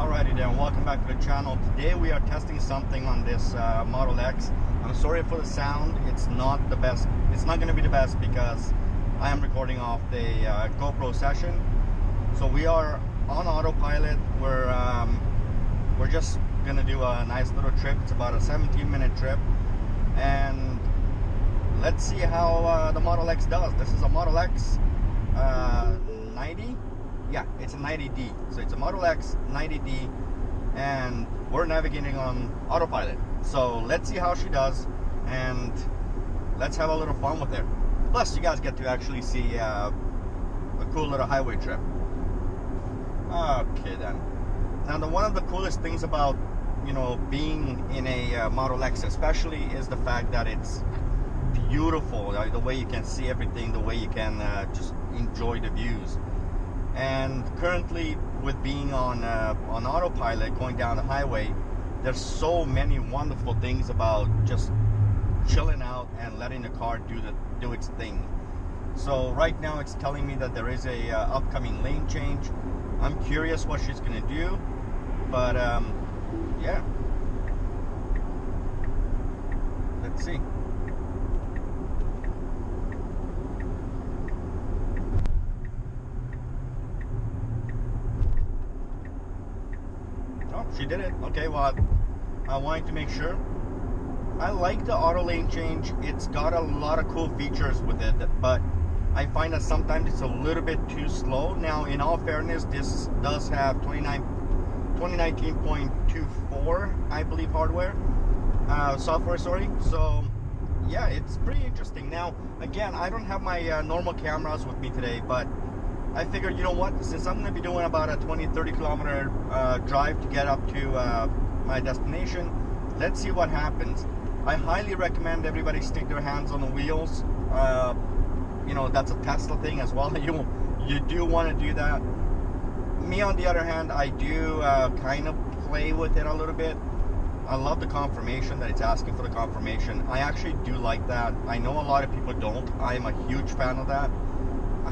Alrighty then, welcome back to the channel. Today we are testing something on this Model X. I'm sorry for the sound, it's not the best. It's not going to be the best because I am recording off the GoPro session. So we are on autopilot. We're just going to do a nice little trip. It's about a 17-minute trip. And let's see how the Model X does. This is a Model X 90. Yeah, it's a 90D. So it's a Model X 90D, and we're navigating on autopilot. So let's see how she does, and let's have a little fun with her. Plus, you guys get to actually see a cool little highway trip. Okay then. Now, one of the coolest things about being in a Model X, especially, is the fact that it's beautiful. The way you can see everything, the way you can just enjoy the views. And currently, with being on autopilot, going down the highway, there's so many wonderful things about just chilling out and letting the car do its thing. So right now, it's telling me that there is a upcoming lane change. I'm curious what she's gonna do, but yeah, let's see. She did it. Okay, well, I wanted to make sure. I like the auto lane change. It's got a lot of cool features with it, but I find that sometimes it's a little bit too slow. Now, in all fairness, this does have 2019.24, I believe, software, sorry. So, yeah, it's pretty interesting. Now, again, I don't have my normal cameras with me today, but I figured, you know what, since I'm going to be doing about a 20-30 kilometer drive to get up to my destination, let's see what happens. I highly recommend everybody stick their hands on the wheels. That's a Tesla thing as well. You do want to do that. Me, on the other hand, I do kind of play with it a little bit. I love the confirmation that it's asking for the confirmation. I actually do like that. I know a lot of people don't. I am a huge fan of that.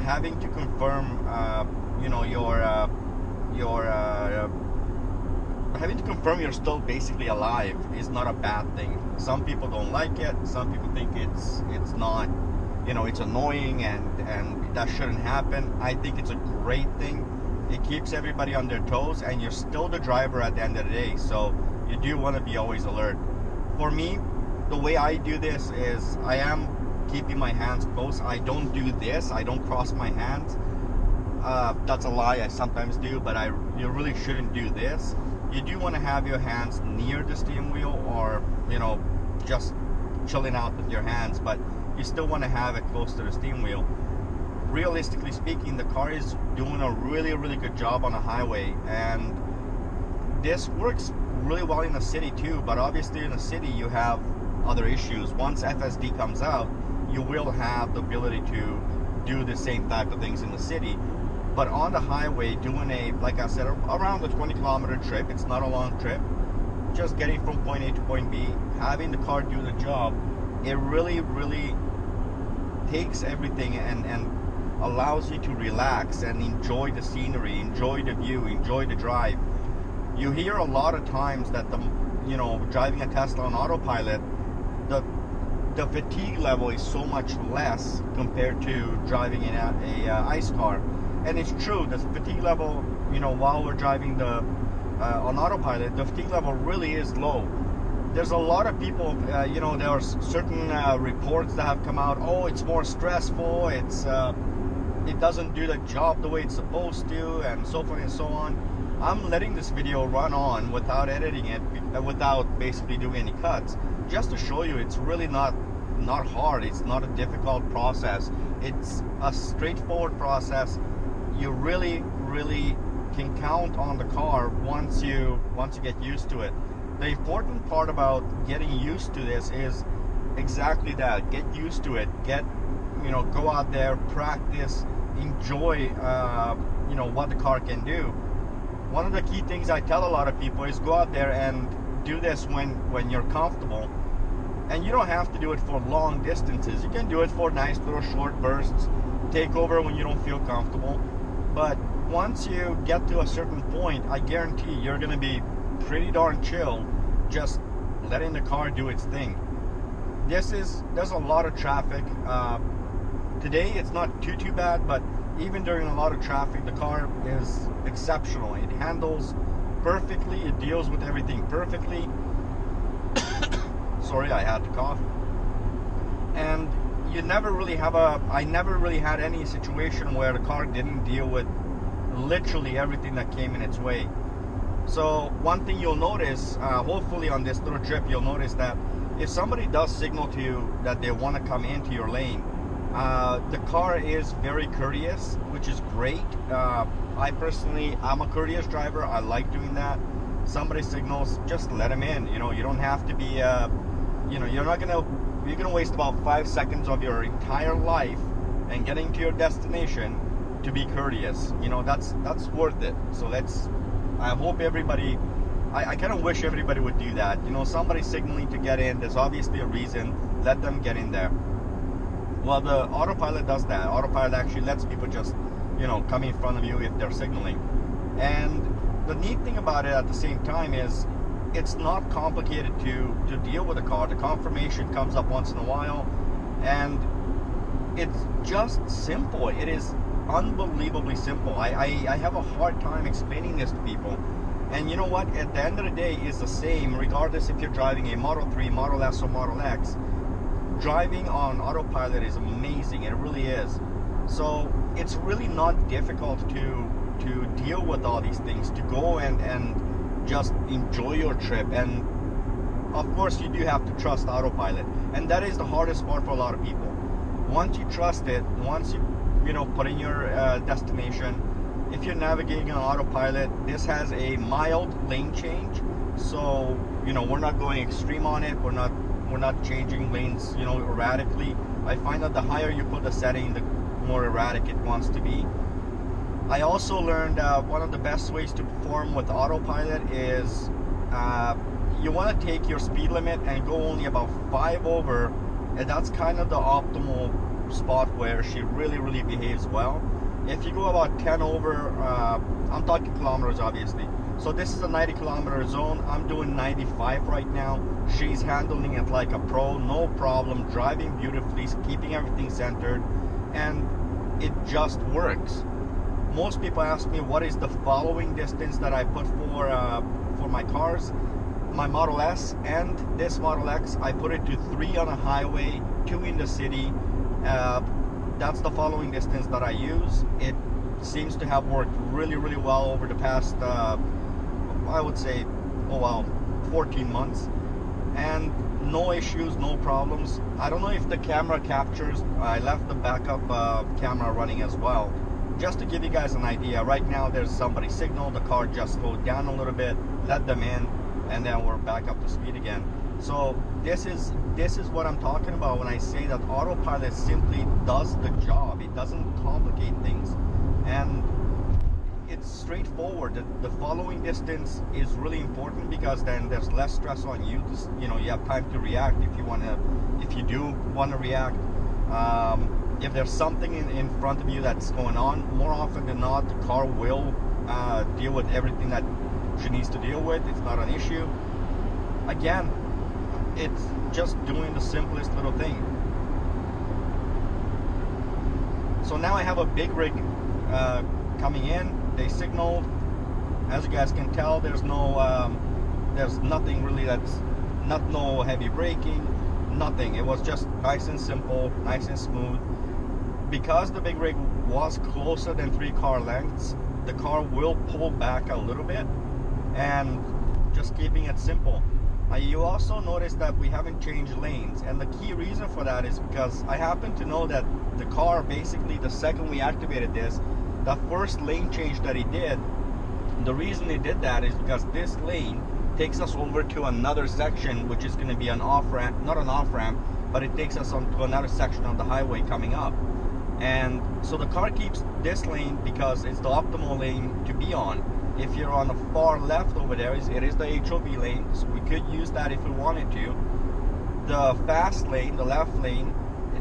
Having to confirm, having to confirm you're still basically alive is not a bad thing. Some people don't like it. Some people think it's not, it's annoying and that shouldn't happen. I think it's a great thing. It keeps everybody on their toes, and you're still the driver at the end of the day. So you do want to be always alert. For me, the way I do this is I am keeping my hands close. I don't do this. I don't cross my hands. That's a lie. I sometimes do, but you really shouldn't do this. You do want to have your hands near the steering wheel, or just chilling out with your hands, but you still want to have it close to the steering wheel. Realistically speaking, the car is doing a really, really good job on the highway, and this works really well in the city too. But obviously, in the city, you have other issues. Once FSD comes out, you will have the ability to do the same type of things in the city. But on the highway, doing like I said, around the 20-kilometer trip, it's not a long trip, just getting from point A to point B, having the car do the job, it really, really takes everything and allows you to relax and enjoy the scenery, enjoy the view, enjoy the drive. You hear a lot of times that driving a Tesla on autopilot, the fatigue level is so much less compared to driving in a ICE car. And it's true, the fatigue level, while we're driving on autopilot, the fatigue level really is low. There's a lot of people, there are certain reports that have come out, oh, it's more stressful, it doesn't do the job the way it's supposed to, and so forth and so on. I'm letting this video run on without editing it, without basically doing any cuts, just to show you it's really not hard. It's not a difficult process. It's a straightforward process. You really, really can count on the car once you get used to it. The important part about getting used to this is exactly that. Get used to it. Go out there, practice, enjoy, what the car can do. One of the key things I tell a lot of people is go out there and do this when you're comfortable. And you don't have to do it for long distances. You can do it for nice little short bursts. Take over when you don't feel comfortable. But once you get to a certain point, I guarantee you're going to be pretty darn chill, just letting the car do its thing. There's a lot of traffic. Today it's not too bad, but even during a lot of traffic, the car is exceptional. It handles perfectly. It deals with everything perfectly. Sorry, I had to cough. And I never really had any situation where the car didn't deal with literally everything that came in its way. So one thing you'll notice, hopefully on this little trip, you'll notice that if somebody does signal to you that they want to come into your lane, the car is very courteous, which is great. I'm a courteous driver. I like doing that. Somebody signals, just let them in. You know, you don't have to be, you're gonna waste about 5 seconds of your entire life and getting to your destination to be courteous. You know, that's worth it. So I hope everybody, I kind of wish everybody would do that. You know, somebody signaling to get in, there's obviously a reason. Let them get in there. Well, the Autopilot does that. Autopilot actually lets people just, come in front of you if they're signaling. And the neat thing about it at the same time is it's not complicated to deal with a car. The confirmation comes up once in a while, and it's just simple. It is unbelievably simple. I have a hard time explaining this to people. And you know what? At the end of the day, it's the same regardless if you're driving a Model 3, Model S, or Model X. Driving on Autopilot is amazing. It really is. So it's really not difficult to deal with all these things, to go and just enjoy your trip. And of course you do have to trust Autopilot, and that is the hardest part for a lot of people. Once you trust it, once you put in your destination, if you're navigating on Autopilot, this has a mild lane change. So we're not going extreme on it. We're not changing lanes erratically. I find that the higher you put the setting, the more erratic it wants to be. I also learned one of the best ways to perform with Autopilot is you want to take your speed limit and go only about 5 over, and that's kind of the optimal spot where she really behaves well. If you go about 10 over, I'm talking kilometers obviously, so this is a 90 kilometer zone. I'm doing 95 right now. She's handling it like a pro, no problem, driving beautifully, keeping everything centered, and it just works. Most people ask me what is the following distance that I put for my cars. My Model S and this Model X, I put it to 3 on a highway, 2 in the city. That's the following distance that I use. It seems to have worked really well over the past, I would say, 14 months. And no issues, no problems. I don't know if the camera captures. I left the backup camera running as well. Just to give you guys an idea, right now there's somebody signaled, the car just slowed down a little bit, let them in, and then we're back up to speed again. So this is what I'm talking about when I say that Autopilot simply does the job. It doesn't complicate things, and it's straightforward. The following distance is really important because then there's less stress on you. You have time to react if you do want to react. If there's something in front of you that's going on, more often than not, the car will deal with everything that she needs to deal with. It's not an issue. Again, it's just doing the simplest little thing. So now I have a big rig coming in. They signaled. As you guys can tell, there's nothing really no heavy braking, nothing. It was just nice and simple, nice and smooth. Because the big rig was closer than 3 car lengths, the car will pull back a little bit, and just keeping it simple. You also notice that we haven't changed lanes, and the key reason for that is because I happen to know that the car, basically the second we activated this, the first lane change that he did, the reason he did that is because this lane takes us over to another section, which is going to be an off-ramp, not an off-ramp, but it takes us on to another section of the highway coming up. And so the car keeps this lane because it's the optimal lane to be on. If you're on the far left over there, it is the HOV lane, so we could use that if we wanted to. The fast lane, the left lane,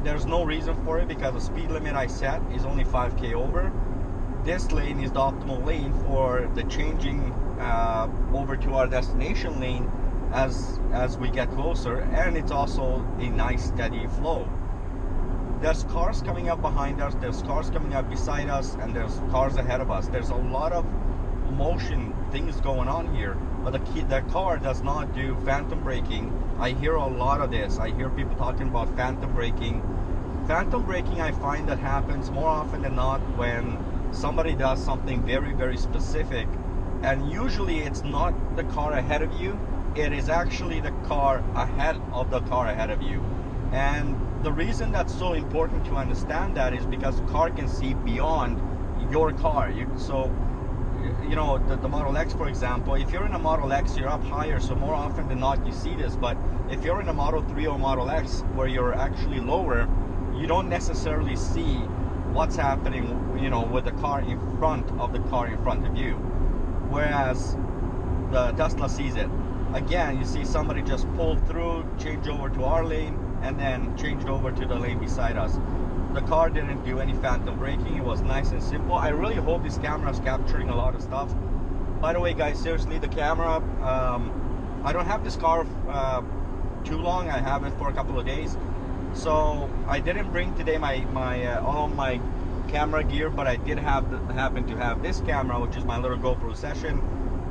there's no reason for it because the speed limit I set is only 5K over. this lane is the optimal lane for the changing over to our destination lane as we get closer, and it's also a nice steady flow. There's cars coming up behind us, there's cars coming up beside us, and there's cars ahead of us. There's a lot of motion things going on here, but the car does not do phantom braking. I hear a lot of this. I hear people talking about phantom braking. Phantom braking, I find that happens more often than not when somebody does something very, very specific, and usually it's not the car ahead of you, it is actually the car ahead of the car ahead of you. And the reason that's so important to understand that is because the car can see beyond your car. So you know, the Model X, for example, if you're in a Model X, you're up higher, so more often than not you see this. But if you're in a Model 3 or Model X where you're actually lower, you don't necessarily see what's happening, you know, with the car in front of the car in front of you, whereas the Tesla sees it. Again, you see somebody just pulled through, change over to our lane, and then changed over to the lane beside us. The car didn't do any phantom braking. It was nice and simple. I really hope this camera is capturing a lot of stuff. By the way, guys, seriously, the camera, I don't have this car too long. I have it for a couple of days. So I didn't bring today all of my camera gear, but I did happen to have this camera, which is my little GoPro Session.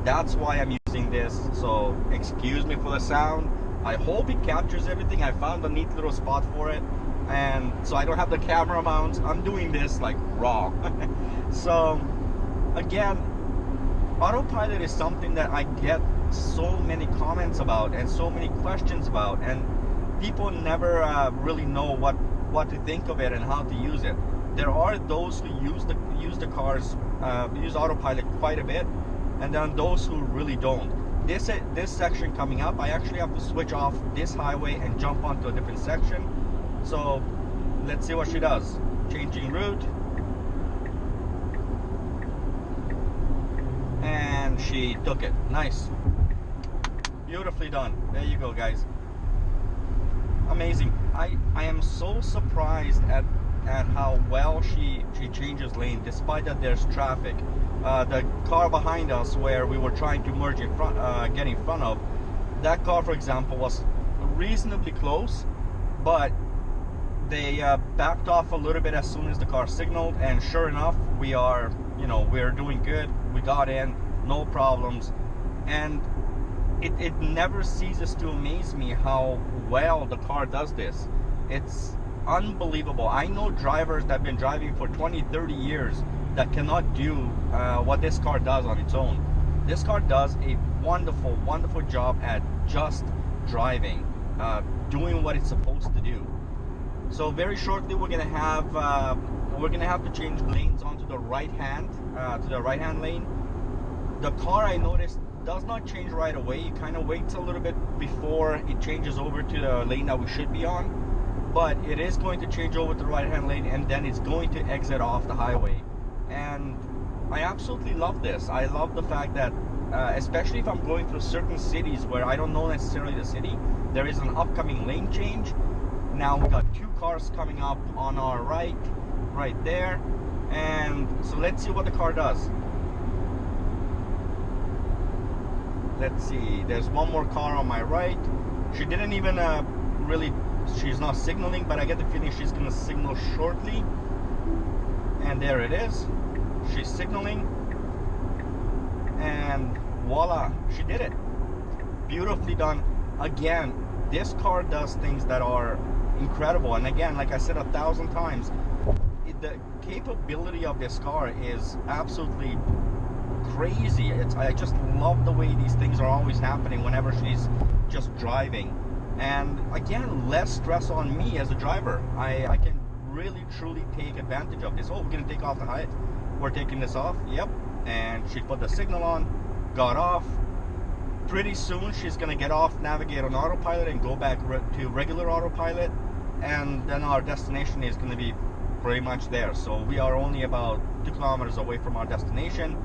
That's why I'm using this. So excuse me for the sound. I hope it captures everything. I found a neat little spot for it. And so I don't have the camera mounts. I'm doing this like raw. So again, Autopilot is something that I get so many comments about and so many questions about, and people never really know what to think of it and how to use it. There are those who use the cars, use Autopilot quite a bit, and then those who really don't. This section coming up, I actually have to switch off this highway and jump onto a different section. So let's see what she does. Changing route. And she took it. Nice. Beautifully done. There you go, guys. Amazing. I am so surprised at how well she changes lane despite that there's traffic. The car behind us where we were trying to merge in front, get in front of, that car, for example, was reasonably close, but they backed off a little bit as soon as the car signaled, and sure enough, we're doing good. We got in, no problems, and it never ceases to amaze me how well the car does this. It's unbelievable. I know drivers that have been driving for 20-30 years that cannot do what this car does on its own. This car does a wonderful, wonderful job at just driving, doing what it's supposed to do. So very shortly we're gonna have to change lanes onto the right hand, to the right hand lane. The car, I noticed, does not change right away. It kind of waits a little bit before it changes over to the lane that we should be on, but it is going to change over to the right hand lane, and then it's going to exit off the highway. And I absolutely love this. I love the fact that especially if I'm going through certain cities where I don't know necessarily the city, there is an upcoming lane change. Now we got two cars coming up on our right there, and so let's see what the car does. Let's see, there's one more car on my right. She didn't even she's not signaling, but I get the feeling she's gonna signal shortly. And there it is, she's signaling, and voila, she did it. Beautifully done. Again, this car does things that are incredible, and again, like I said 1,000 times, the capability of this car is absolutely crazy. I just love the way these things are always happening whenever she's just driving, and again, less stress on me as a driver. I can really truly take advantage of this. Oh, we're gonna take off the height. We're taking this off. Yep. And she put the signal on, got off. Pretty soon she's gonna get off, navigate on Autopilot, and go back to regular Autopilot, and then our destination is gonna be pretty much there. So we are only about 2 kilometers away from our destination,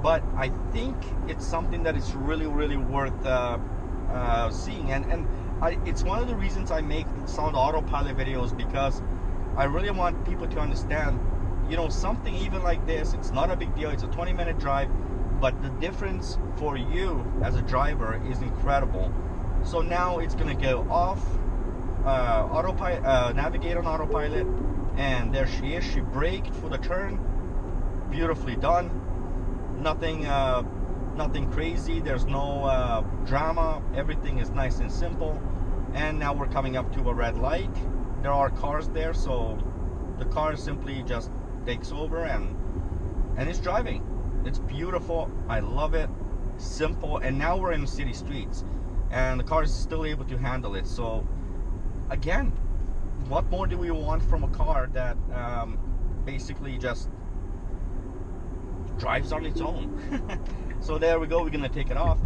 but I think it's something that is really, really worth seeing. And it's one of the reasons I make some of the Autopilot videos, because I really want people to understand, you know, something even like this, it's not a big deal. It's a 20-minute drive, but the difference for you as a driver is incredible. So now it's gonna go off autopilot, navigate on autopilot, and there she is. She braked for the turn. Beautifully done. Nothing crazy. There's no drama. Everything is nice and simple. And now we're coming up to a red light. There are cars there, so the car simply just takes over and it's driving. It's beautiful. I love it. Simple. And now we're in city streets, and the car is still able to handle it. So again, what more do we want from a car that basically just drives on its own? So there we go. We're gonna take it off.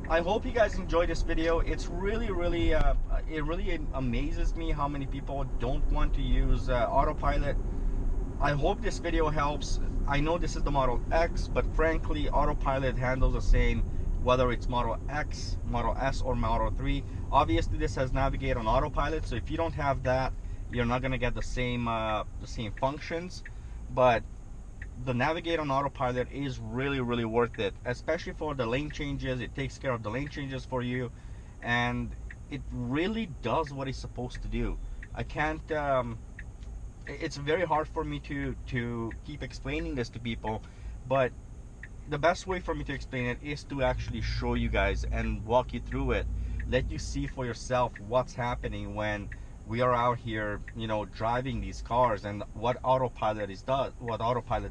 I hope you guys enjoyed this video. It's really it really amazes me how many people don't want to use autopilot. I hope this video helps. I know this is the Model X, but frankly, autopilot handles the same whether it's Model X, Model S, or Model 3. Obviously, this has navigate on autopilot, so if you don't have that, you're not gonna get the same functions. But the navigate on autopilot is really worth it, especially for the lane changes. It takes care of the lane changes for you, and it really does what it's supposed to do. I can't it's very hard for me to keep explaining this to people, but the best way for me to explain it is to actually show you guys and walk you through it, let you see for yourself what's happening when we are out here, you know, driving these cars, and what autopilot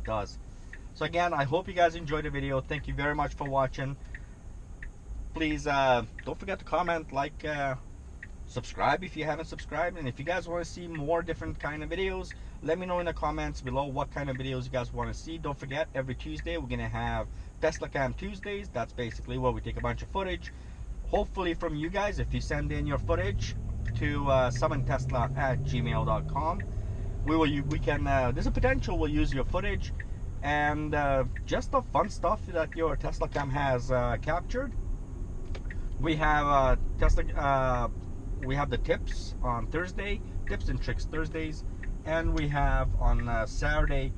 does. So again, I hope you guys enjoyed the video. Thank you very much for watching. Please don't forget to comment, like, subscribe if you haven't subscribed, and if you guys want to see more different kind of videos, let me know in the comments below what kind of videos you guys want to see. Don't forget, every Tuesday we're gonna have Tesla Cam Tuesdays. That's basically where we take a bunch of footage, hopefully from you guys, if you send in your footage to summontesla@gmail.com. There's a potential we'll use your footage and just the fun stuff that your Tesla Cam has captured. We have we have the tips on Thursday, tips and tricks Thursdays, and we have on Saturday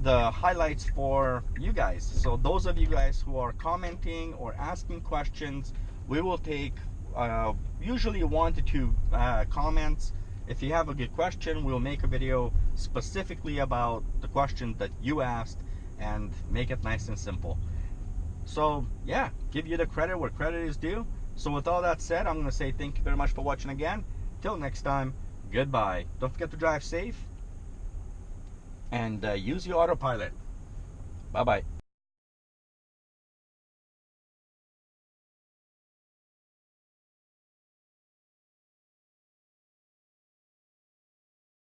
the highlights for you guys. So those of you guys who are commenting or asking questions, we will take usually 1 to 2 comments. If you have a good question, we'll make a video specifically about the question that you asked and make it nice and simple. So yeah, give you the credit where credit is due. So with all that said, I'm going to say thank you very much for watching again. Till next time, goodbye. Don't forget to drive safe and use your autopilot. Bye-bye.